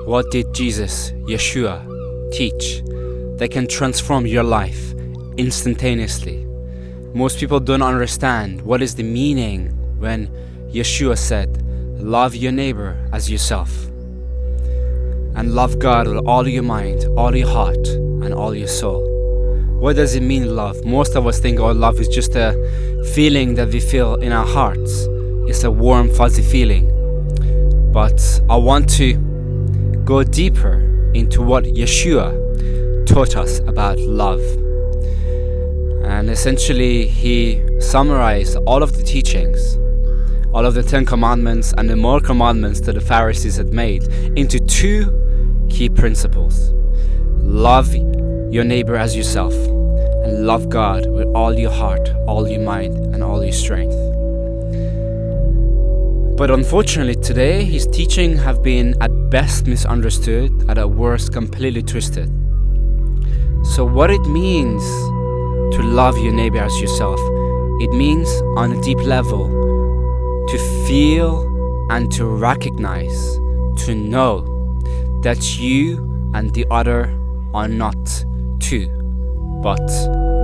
What did Jesus, Yeshua, teach that can transform your life instantaneously? Most people don't understand what is the meaning when Yeshua said, love your neighbor as yourself. And love God with all your mind, all your heart, and all your soul. What does it mean, love? Most of us think, love is just a feeling that we feel in our hearts. It's a warm, fuzzy feeling. But I want to go deeper into what Yeshua taught us about love. And essentially, he summarized all of the teachings, all of the 10 commandments and the more commandments that the Pharisees had made into 2 key principles. Love your neighbor as yourself, and love God with all your heart, all your mind, and all your strength. But unfortunately today, his teaching have been at best misunderstood, at worst completely twisted. So what it means to love your neighbor as yourself, it means on a deep level to feel and to recognize, to know that you and the other are not 2, but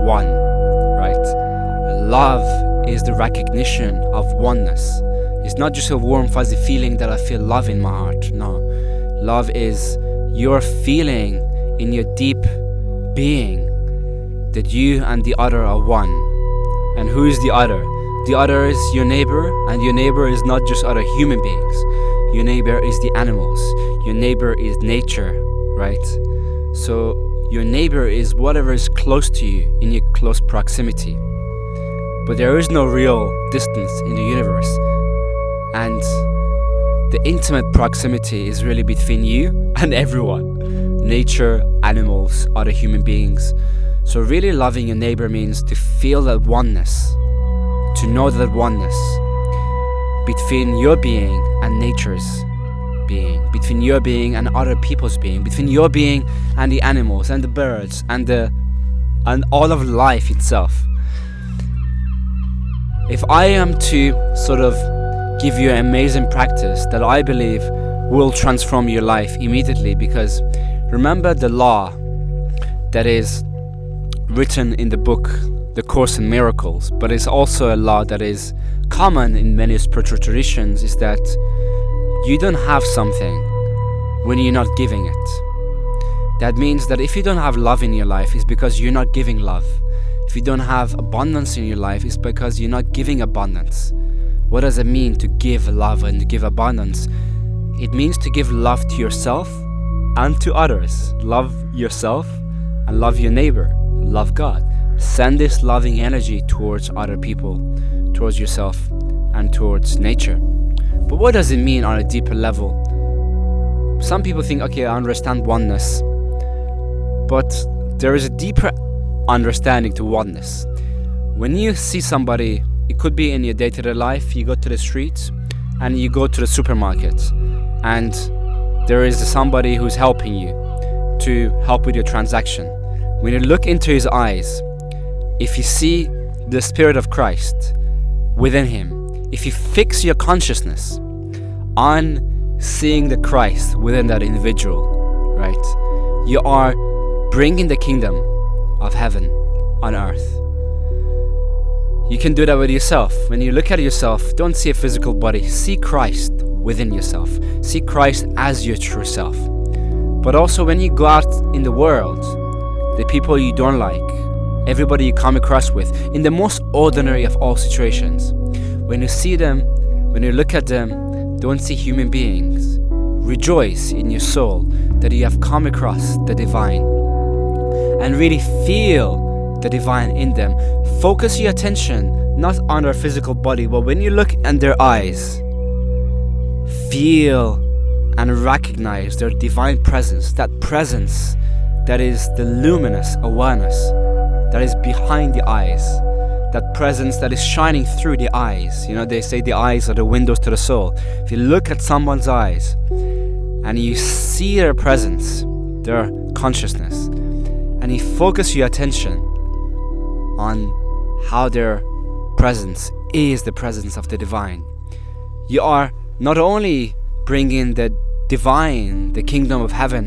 1, right? Love is the recognition of oneness. It's not just a warm fuzzy feeling that I feel love in my heart. No, love is your feeling in your deep being that you and the other are 1. And who is the other? The other is your neighbor, and your neighbor is not just other human beings. Your neighbor is the animals. Your neighbor is nature, right? So your neighbor is whatever is close to you, in your close proximity. But there is no real distance in the universe. And the intimate proximity is really between you and everyone. Nature, animals, other human beings. So really loving your neighbor means to feel that oneness, to know that oneness between your being and nature's being, between your being and other people's being, between your being and the animals and the birds and all of life itself. If I am to sort of give you an amazing practice that I believe will transform your life immediately, because remember the law that is written in the book The Course in Miracles, but it's also a law that is common in many spiritual traditions, is that you don't have something when you're not giving it. That means that if you don't have love in your life, it's because you're not giving love. If you don't have abundance in your life, it's because you're not giving abundance. What does it mean to give love and to give abundance? It means to give love to yourself and to others. Love yourself and love your neighbor. Love God. Send this loving energy towards other people, towards yourself, and towards nature. But what does it mean on a deeper level? Some people think, okay, I understand oneness, but there is a deeper understanding to oneness. When you see somebody, it could be in your day-to-day life, you go to the streets and you go to the supermarket and there is somebody who's helping you to help with your transaction. When you look into his eyes, if you see the Spirit of Christ within him, if you fix your consciousness on seeing the Christ within that individual, right? You are bringing the kingdom of heaven on earth. You can do that with yourself. When you look at yourself, don't see a physical body. See Christ within yourself. See Christ as your true self. But also when you go out in the world, the people you don't like, everybody you come across with, in the most ordinary of all situations, when you see them, when you look at them, don't see human beings. Rejoice in your soul that you have come across the divine and really feel the divine in them. Focus your attention not on their physical body, but when you look in their eyes, feel and recognize their divine presence, that presence that is the luminous awareness that is behind the eyes, that presence that is shining through the eyes. You know, they say the eyes are the windows to the soul. If you look at someone's eyes and you see their presence, their consciousness, and you focus your attention on how their presence is the presence of the divine, you are not only bringing the divine, the kingdom of heaven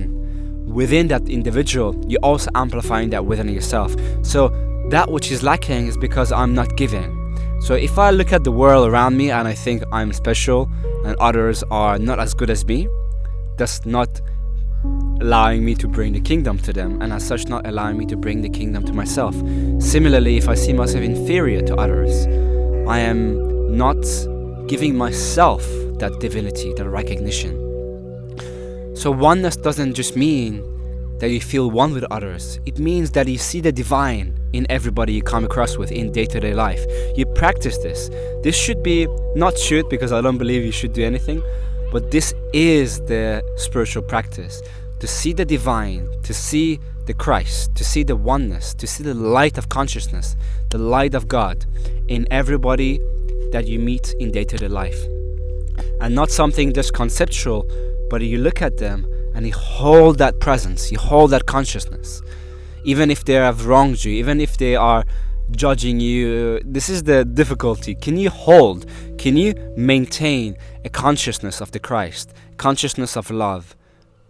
within that individual, you're also amplifying that within yourself. So that which is lacking is because I'm not giving. So if I look at the world around me and I think I'm special and others are not as good as me, that's not allowing me to bring the kingdom to them, and as such not allowing me to bring the kingdom to myself. Similarly, if I see myself inferior to others, I am not giving myself that divinity, that recognition. So oneness doesn't just mean that you feel one with others. It means that you see the divine in everybody you come across with in day-to-day life. You practice this. This should be, not should, because I don't believe you should do anything, but this is the spiritual practice. To see the divine, to see the Christ, to see the oneness, to see the light of consciousness, the light of God in everybody that you meet in day-to-day life. And not something just conceptual, but you look at them and you hold that presence, you hold that consciousness. Even if they have wronged you, even if they are judging you, this is the difficulty. Can you maintain a consciousness of the Christ, consciousness of love,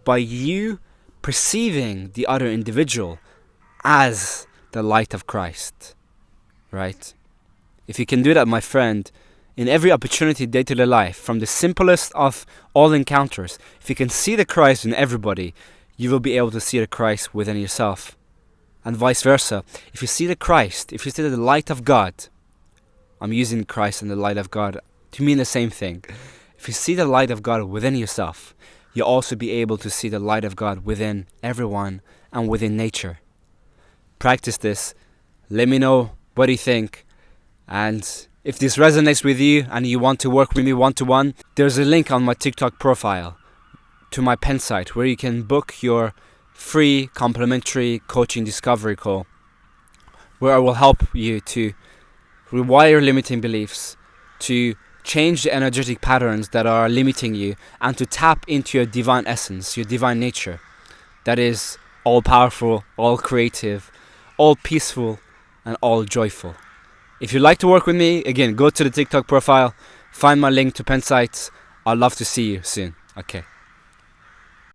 by you perceiving the other individual as the light of Christ, right? If you can do that, my friend, in every opportunity day-to-day life, from the simplest of all encounters, if you can see the Christ in everybody, you will be able to see the Christ within yourself. And vice versa. If you see the Christ, if you see the light of God, I'm using Christ and the light of God to mean the same thing. If you see the light of God within yourself, you'll also be able to see the light of God within everyone and within nature. Practice this. Let me know what you think. And if this resonates with you and you want to work with me one-to-one, there's a link on my TikTok profile to my pen site where you can book your free complimentary coaching discovery call, where I will help you to rewire limiting beliefs, to change the energetic patterns that are limiting you, and to tap into your divine essence, your divine nature that is all powerful, all creative, all peaceful, and all joyful. If you'd like to work with me, again, go to the TikTok profile, find my link to pen sites. I'd love to see you soon. Okay.